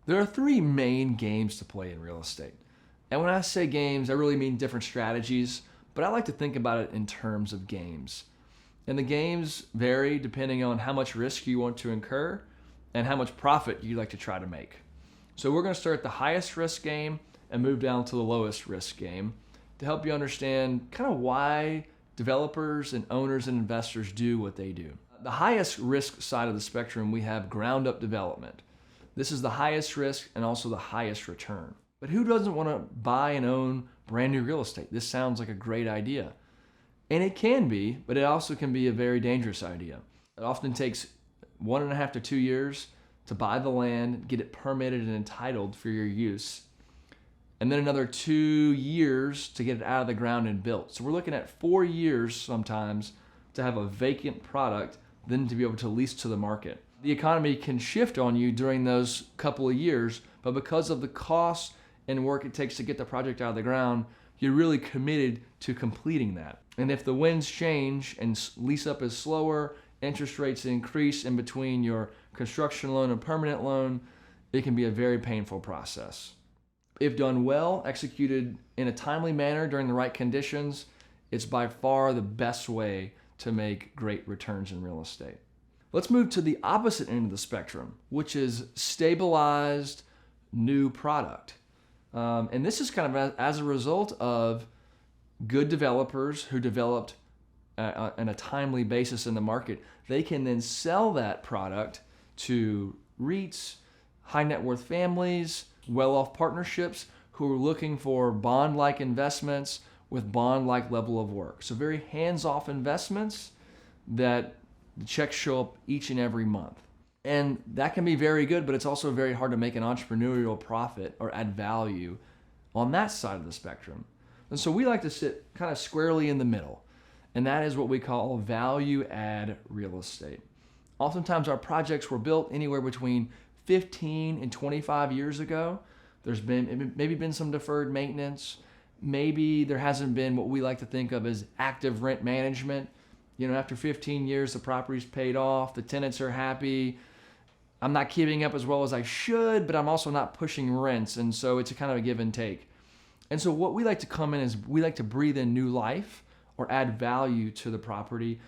There are three main games to play in real estate. And when I say games, I really mean different strategies, but I like to think about it in terms of games. And the games vary depending on how much risk you want to incur and how much profit you like to try to make. So we're going to start the highest risk game and move down to the lowest risk game to help you understand kind of why developers and owners and investors do what they do. The highest risk side of the spectrum, we have ground up development. This is the highest risk and also the highest return. But who doesn't want to buy and own brand new real estate? This sounds like a great idea. And it can be, but it also can be a very dangerous idea. It often takes 1.5 to 2 years to buy the land, get it permitted and entitled for your use, and then another 2 years to get it out of the ground and built. So we're looking at 4 years sometimes to have a vacant product, then to be able to lease to the market. The economy can shift on you during those couple of years, but because of the cost and work it takes to get the project out of the ground, you're really committed to completing that. And if the winds change and lease up is slower, interest rates increase in between your construction loan and permanent loan, it can be a very painful process. If done well, executed in a timely manner during the right conditions, it's by far the best way to make great returns in real estate. Let's move to the opposite end of the spectrum, which is stabilized new product. And this is kind of as a result of good developers who developed on a timely basis in the market. They can then sell that product to REITs, high net worth families, well-off partnerships who are looking for bond-like investments with bond-like level of work. So very hands-off investments that the checks show up each and every month. And that can be very good, but it's also very hard to make an entrepreneurial profit or add value on that side of the spectrum. And so we like to sit kind of squarely in the middle, and that is what we call value add real estate. Oftentimes our projects were built anywhere between 15 and 25 years ago. There's been some deferred maintenance. Maybe there hasn't been what we like to think of as active rent management. You know, after 15 years, the property's paid off, the tenants are happy. I'm not keeping up as well as I should, but I'm also not pushing rents. And so it's a kind of a give and take. And so what we like to come in is we like to breathe in new life or add value to the property.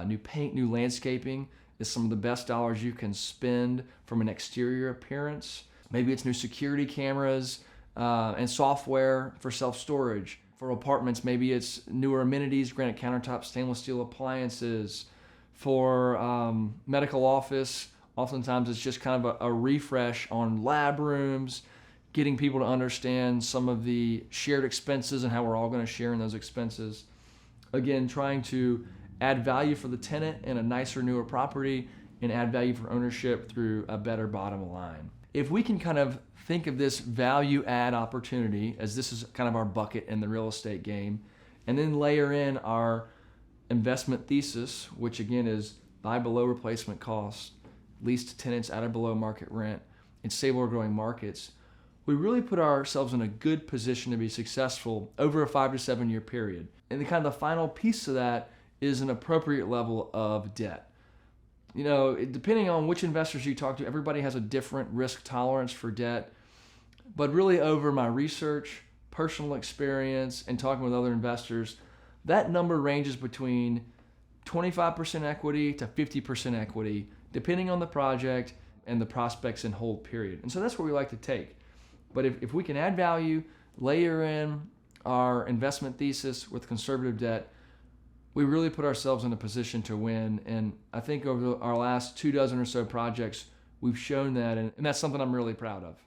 New paint, new landscaping is some of the best dollars you can spend from an exterior appearance. Maybe it's new security cameras and software for self-storage. For apartments, maybe it's newer amenities, granite countertops, stainless steel appliances. For medical office, oftentimes it's just kind of a refresh on lab rooms, getting people to understand some of the shared expenses and how we're all going to share in those expenses. Again, trying to add value for the tenant in a nicer, newer property and add value for ownership through a better bottom line. If we can kind of think of this value add opportunity as this is kind of our bucket in the real estate game, and then layer in our investment thesis, which again is buy below replacement cost, lease to tenants at or below market rent, in stable or growing markets, we really put ourselves in a good position to be successful over a 5 to 7 year period. And the kind of the final piece of that is an appropriate level of debt. You know, depending on which investors you talk to, everybody has a different risk tolerance for debt. But really over my research, personal experience, and talking with other investors, that number ranges between 25% equity to 50% equity, depending on the project and the prospects and hold period. And so that's what we like to take. But if we can add value, layer in our investment thesis with conservative debt, we really put ourselves in a position to win. And I think over our last 24 or so projects, we've shown that, and that's something I'm really proud of.